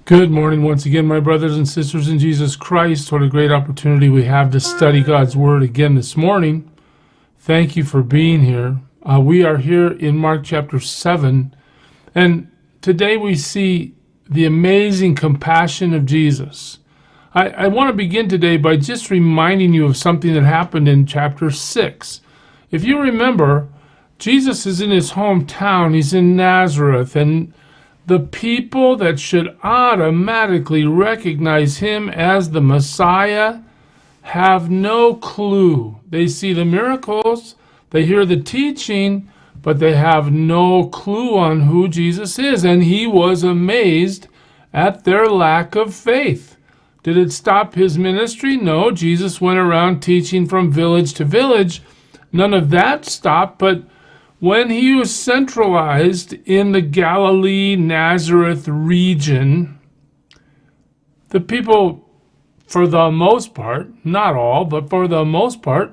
Good morning once again, my brothers and sisters in Jesus Christ. What a great opportunity we have to study God's Word again this morning. Thank you for being here. We are here in Mark chapter 7, and today we see the amazing compassion of Jesus. I want to begin today by just reminding you of something that happened in chapter 6. If you remember, Jesus is in his hometown. He's in Nazareth, and the people that should automatically recognize him as the Messiah have no clue. They see the miracles, they hear the teaching, but they have no clue on who Jesus is. And he was amazed at their lack of faith. Did it stop his ministry? No, Jesus went around teaching from village to village. None of that stopped, but when he was centralized in the Galilee, Nazareth region, the people, for the most part, not all, but for the most part,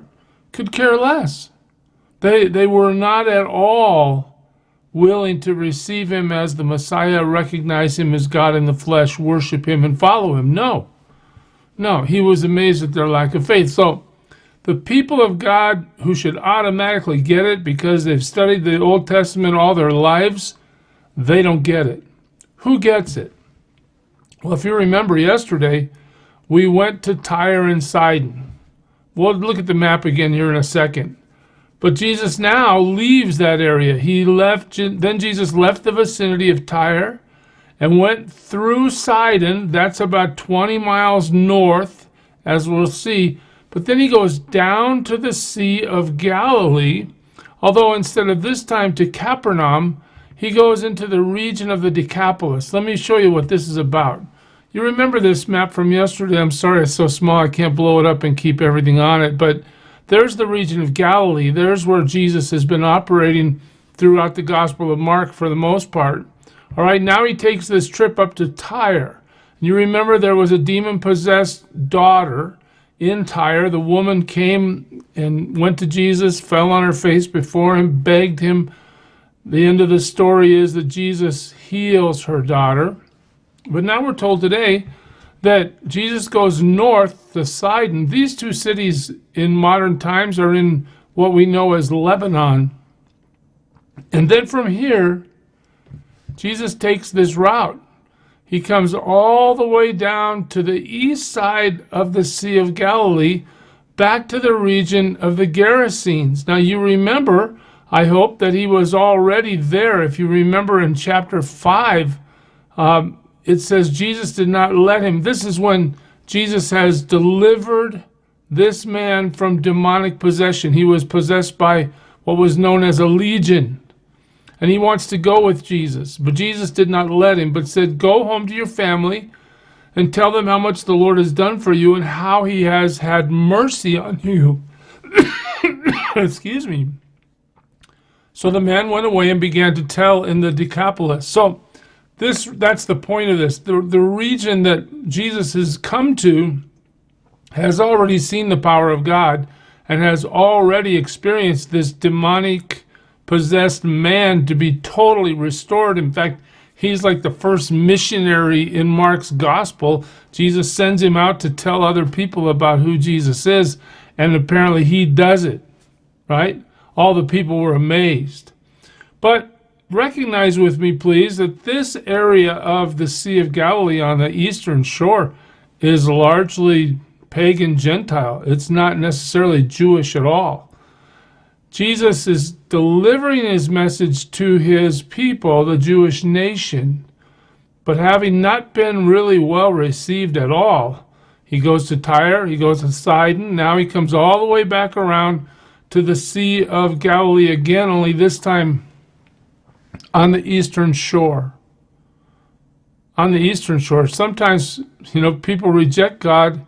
could care less. They were not at all willing to receive him as the Messiah, recognize him as God in the flesh, worship him, and follow him. No, he was amazed at their lack of faith. So the people of God who should automatically get it because they've studied the Old Testament all their lives, they don't get it. Who gets it? Well, if you remember yesterday, we went to Tyre and Sidon. We'll look at the map again here in a second. But Jesus now leaves that area. Then Jesus left the vicinity of Tyre and went through Sidon. That's about 20 miles north, as we'll see. But then he goes down to the Sea of Galilee, although instead of this time to Capernaum, he goes into the region of the Decapolis. Let me show you what this is about. You remember this map from yesterday. I'm sorry it's so small I can't blow it up and keep everything on it, but there's the region of Galilee. There's where Jesus has been operating throughout the Gospel of Mark for the most part. All right, now he takes this trip up to Tyre. You remember there was a demon-possessed daughter in Tyre. The woman came and went to Jesus, fell on her face before him, begged him. The end of the story is that Jesus heals her daughter. But now we're told today that Jesus goes north to Sidon. These two cities in modern times are in what we know as Lebanon. And then from here, Jesus takes this route. He comes all the way down to the east side of the Sea of Galilee, back to the region of the Gerasenes. Now you remember, I hope, that he was already there. If you remember in chapter 5, it says Jesus did not let him. This is when Jesus has delivered this man from demonic possession. He was possessed by what was known as a legion. And he wants to go with Jesus. But Jesus did not let him, but said, go home to your family and tell them how much the Lord has done for you and how he has had mercy on you. Excuse me. So the man went away and began to tell in the Decapolis. So that's the point of this. The region that Jesus has come to has already seen the power of God and has already experienced this demonic possessed man to be totally restored. In fact, he's like the first missionary in Mark's gospel. Jesus sends him out to tell other people about who Jesus is, and apparently he does it, right? All the people were amazed. But recognize with me, please, that this area of the Sea of Galilee on the eastern shore is largely pagan Gentile. It's not necessarily Jewish at all. Jesus is delivering his message to his people, the Jewish nation, but having not been really well received at all, he goes to Tyre, he goes to Sidon, now he comes all the way back around to the Sea of Galilee again, only this time on the eastern shore. On the eastern shore. Sometimes, people reject God.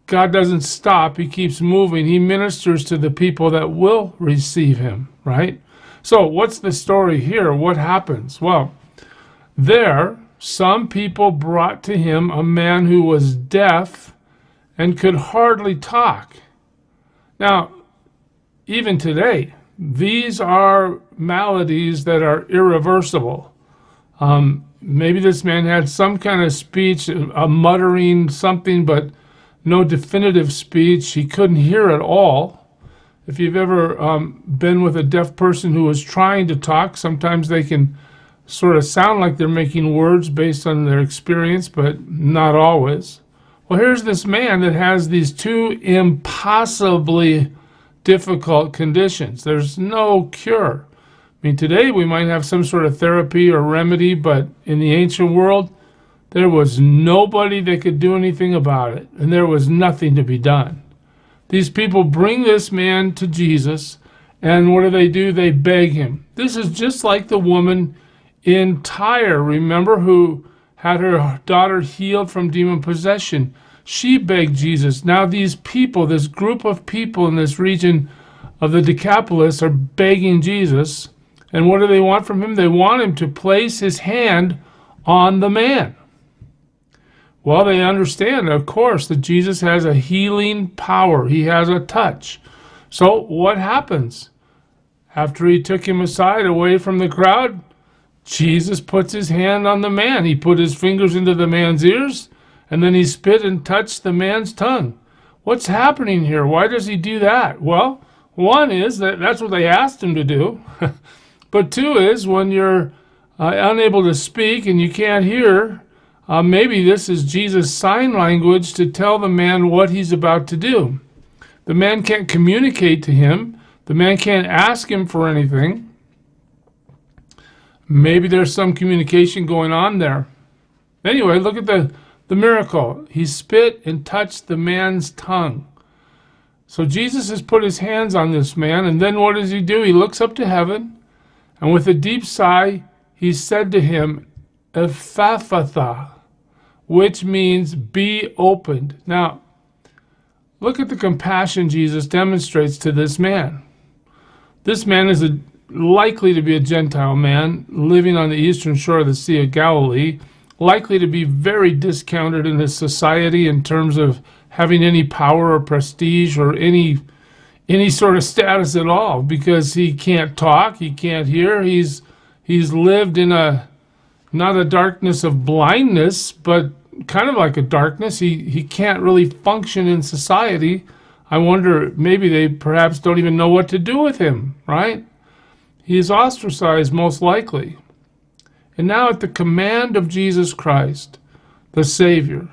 God doesn't stop. He keeps moving. He ministers to the people that will receive him, right? So what's the story here? What happens? Well, there, some people brought to him a man who was deaf and could hardly talk. Now, even today, these are maladies that are irreversible. maybe this man had some kind of speech, a muttering something, but no definitive speech. He couldn't hear at all. If you've ever been with a deaf person who is trying to talk, sometimes they can sort of sound like they're making words based on their experience, but not always. Well, here's this man that has these two impossibly difficult conditions. There's no cure. I mean, today we might have some sort of therapy or remedy, but in the ancient world, there was nobody that could do anything about it, and there was nothing to be done. These people bring this man to Jesus, and what do? They beg him. This is just like the woman in Tyre, remember, who had her daughter healed from demon possession. She begged Jesus. Now these people, this group of people in this region of the Decapolis, are begging Jesus. And what do they want from him? They want him to place his hand on the man. Well, they understand, of course, that Jesus has a healing power. He has a touch. So what happens? After he took him aside, away from the crowd, Jesus puts his hand on the man. He put his fingers into the man's ears, and then he spit and touched the man's tongue. What's happening here? Why does he do that? Well, one is that that's what they asked him to do. But two is when you're unable to speak and you can't hear, maybe this is Jesus' sign language to tell the man what he's about to do. The man can't communicate to him. The man can't ask him for anything. Maybe there's some communication going on there. Anyway, look at the miracle. He spit and touched the man's tongue. So Jesus has put his hands on this man, and then what does he do? He looks up to heaven, and with a deep sigh, he said to him, Ephphatha, which means be opened. Now, look at the compassion Jesus demonstrates to this man. This man is likely to be a Gentile man living on the eastern shore of the Sea of Galilee, likely to be very discounted in his society in terms of having any power or prestige or any sort of status at all, because he can't talk, he can't hear. He's lived in not a darkness of blindness, but kind of like a darkness. He can't really function in society. I wonder, maybe they perhaps don't even know what to do with him, right? He is ostracized, most likely. And now at the command of Jesus Christ, the Savior,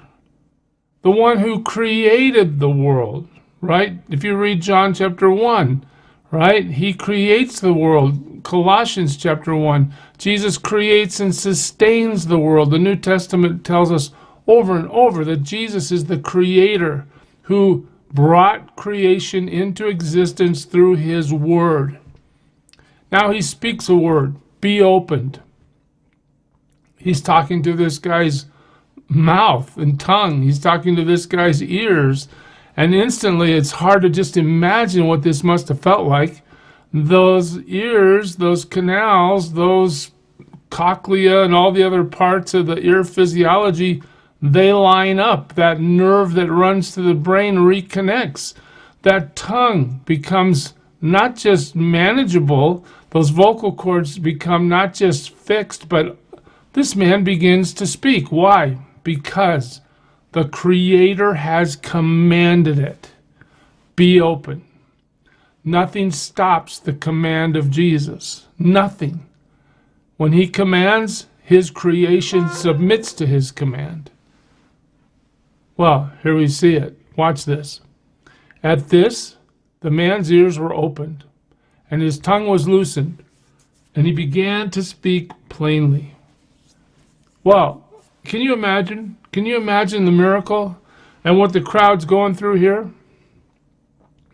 the one who created the world, right? If you read John chapter 1, right? He creates the world. Colossians chapter 1, Jesus creates and sustains the world. The New Testament tells us over and over that Jesus is the creator who brought creation into existence through his word. Now he speaks a word, be opened. He's talking to this guy's mouth and tongue. He's talking to this guy's ears. And instantly it's hard to just imagine what this must have felt like. Those ears, those canals, those cochlea and all the other parts of the ear physiology, they line up. That nerve that runs to the brain reconnects. That tongue becomes not just manageable, those vocal cords become not just fixed, but this man begins to speak. Why? Because the Creator has commanded it. Be open. Nothing stops the command of Jesus. Nothing. When he commands, his creation submits to his command. Well, here we see it. Watch this. At this, the man's ears were opened, and his tongue was loosened, and he began to speak plainly. Well, can you imagine? Can you imagine the miracle and what the crowd's going through here?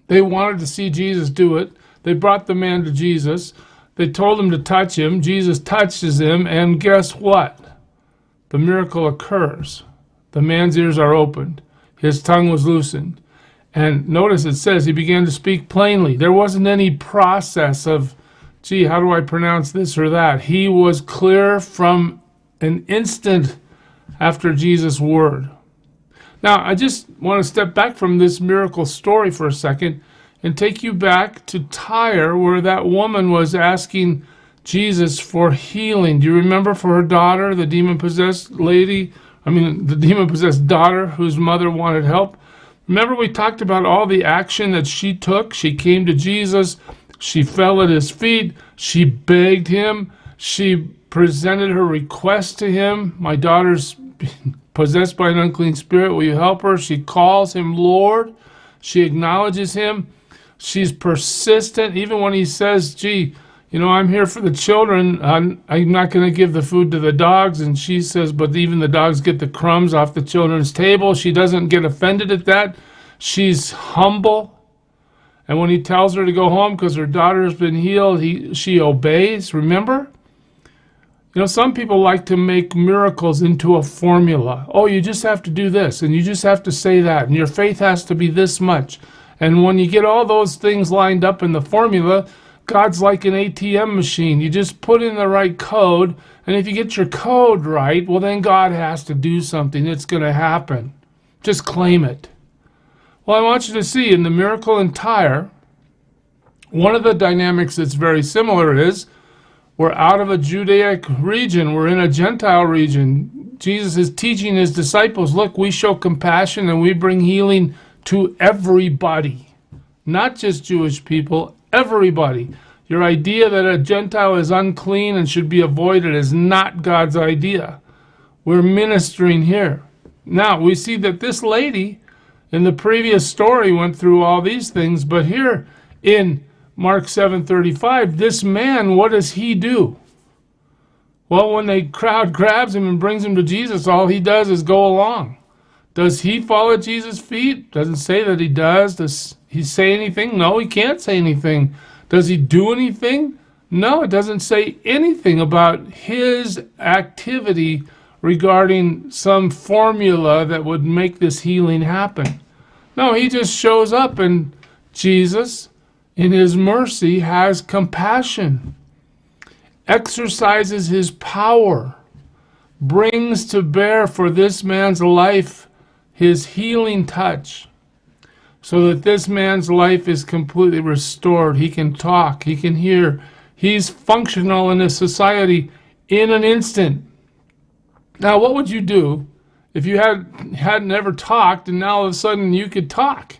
They wanted to see Jesus do it. They brought the man to Jesus. They told him to touch him. Jesus touches him, and guess what? The miracle occurs. The man's ears are opened. His tongue was loosened. And notice it says he began to speak plainly. There wasn't any process of, gee, how do I pronounce this or that? He was clear from an instant after Jesus' word. Now, I just want to step back from this miracle story for a second and take you back to Tyre, where that woman was asking Jesus for healing. Do you remember for her daughter, the demon-possessed the demon-possessed daughter whose mother wanted help? Remember we talked about all the action that she took? She came to Jesus. She fell at his feet. She begged him. She presented her request to him. My daughter's possessed by an unclean spirit. Will you help her? She calls him Lord. She acknowledges him. She's persistent. Even when he says, gee, I'm here for the children. I'm not going to give the food to the dogs. And she says, but even the dogs get the crumbs off the children's table. She doesn't get offended at that. She's humble. And when he tells her to go home because her daughter's been healed, she obeys. Remember? Some people like to make miracles into a formula. Oh, you just have to do this, and you just have to say that, and your faith has to be this much. And when you get all those things lined up in the formula, God's like an ATM machine. You just put in the right code, and if you get your code right, well, then God has to do something. It's going to happen. Just claim it. Well, I want you to see in the miracle in Tyre, one of the dynamics that's very similar is we're out of a Judaic region. We're in a Gentile region. Jesus is teaching his disciples, look, we show compassion and we bring healing to everybody, not just Jewish people, everybody. Your idea that a Gentile is unclean and should be avoided is not God's idea. We're ministering here. Now, we see that this lady in the previous story went through all these things, but here in Mark 7:35, this man, what does he do? Well, when the crowd grabs him and brings him to Jesus, all he does is go along. Does he fall at Jesus' feet? Doesn't say that he does. Does he say anything? No, he can't say anything. Does he do anything? No, it doesn't say anything about his activity regarding some formula that would make this healing happen. No, he just shows up, and Jesus, in his mercy, has compassion, exercises his power, brings to bear for this man's life his healing touch, so that this man's life is completely restored. He can talk, he can hear, he's functional in his society in an instant. Now, what would you do if you hadn't ever talked and now all of a sudden you could talk?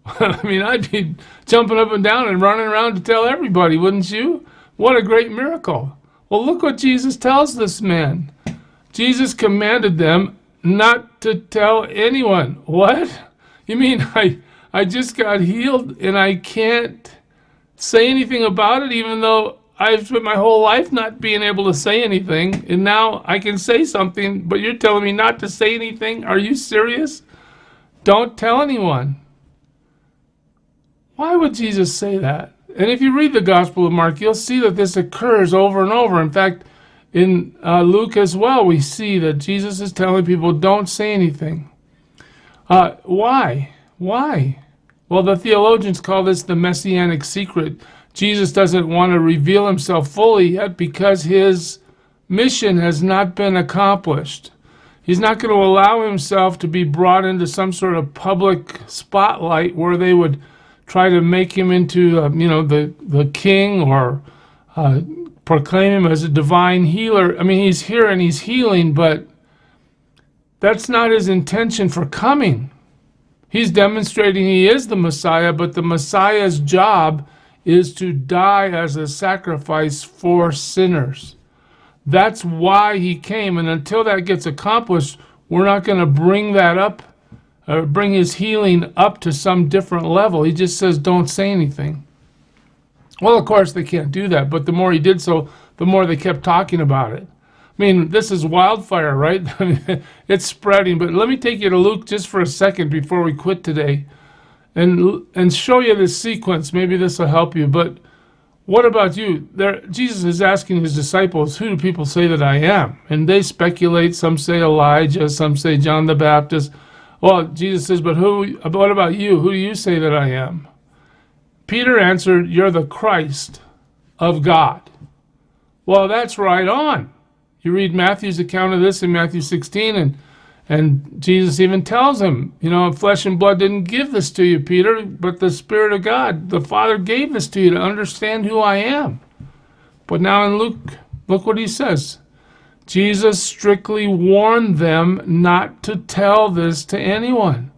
I mean, I'd be jumping up and down and running around to tell everybody, wouldn't you? What a great miracle. Well, look what Jesus tells this man. Jesus commanded them not to tell anyone. What? You mean I just got healed and I can't say anything about it, even though I've spent my whole life not being able to say anything, and now I can say something, but you're telling me not to say anything? Are you serious? Don't tell anyone. Why would Jesus say that? And if you read the Gospel of Mark, you'll see that this occurs over and over. In fact, in Luke as well, we see that Jesus is telling people, don't say anything. Why? Why? Well, the theologians call this the messianic secret. Jesus doesn't want to reveal himself fully yet because his mission has not been accomplished. He's not going to allow himself to be brought into some sort of public spotlight where they would try to make him into, the king or proclaim him as a divine healer. I mean, he's here and he's healing, but that's not his intention for coming. He's demonstrating he is the Messiah, but the Messiah's job is to die as a sacrifice for sinners. That's why he came, and until that gets accomplished, we're not going to bring that up, bring his healing up to some different level. He just says, don't say anything. Well, of course, they can't do that, but the more he did so, the more they kept talking about it. I mean, this is wildfire, right? It's spreading, but let me take you to Luke just for a second before we quit today and show you this sequence. Maybe this will help you, but what about you? Jesus is asking his disciples, who do people say that I am? And they speculate. Some say Elijah, some say John the Baptist. Well, Jesus says, but what about you? Who do you say that I am? Peter answered, you're the Christ of God. Well, that's right on. You read Matthew's account of this in Matthew 16, and Jesus even tells him, flesh and blood didn't give this to you, Peter, but the Spirit of God. The Father gave this to you to understand who I am. But now in Luke, look what he says. Jesus strictly warned them not to tell this to anyone.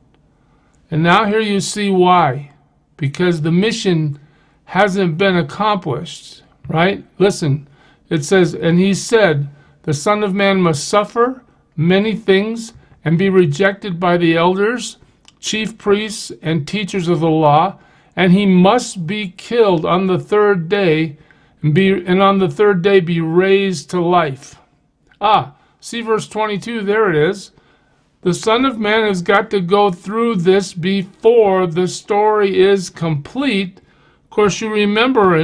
And now here you see why. Because the mission hasn't been accomplished, right? Listen, it says, and he said, the Son of Man must suffer many things and be rejected by the elders, chief priests, and teachers of the law, and he must be killed on the third day, and on the third day be raised to life. See verse 22, there it is. The Son of Man has got to go through this before the story is complete. Of course, you remember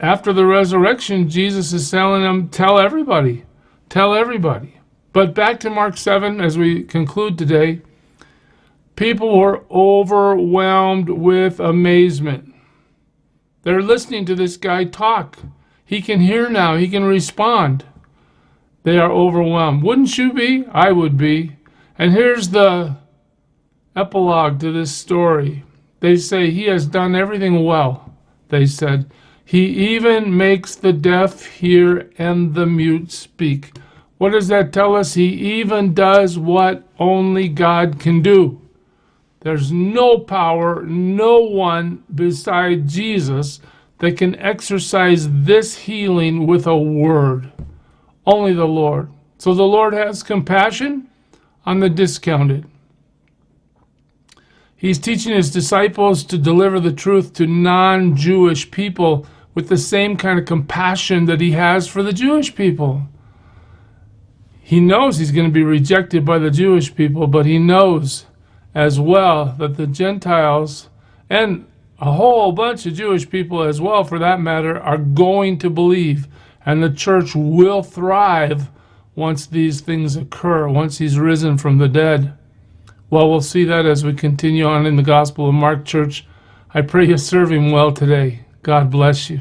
after the resurrection, Jesus is telling them, tell everybody. Tell everybody. But back to Mark 7 as we conclude today. People were overwhelmed with amazement. They're listening to this guy talk. He can hear now. He can respond. They are overwhelmed. Wouldn't you be? I would be. And here's the epilogue to this story. They say, he has done everything well, they said. He even makes the deaf hear and the mute speak. What does that tell us? He even does what only God can do. There's no power, no one beside Jesus that can exercise this healing with a word. Only the Lord. So the Lord has compassion on the discounted. He's teaching his disciples to deliver the truth to non-Jewish people with the same kind of compassion that he has for the Jewish people. He knows he's going to be rejected by the Jewish people, but he knows as well that the Gentiles, and a whole bunch of Jewish people as well for that matter, are going to believe, and the church will thrive once these things occur, once he's risen from the dead. Well, we'll see that as we continue on in the Gospel of Mark, church. I pray you serve him well today. God bless you.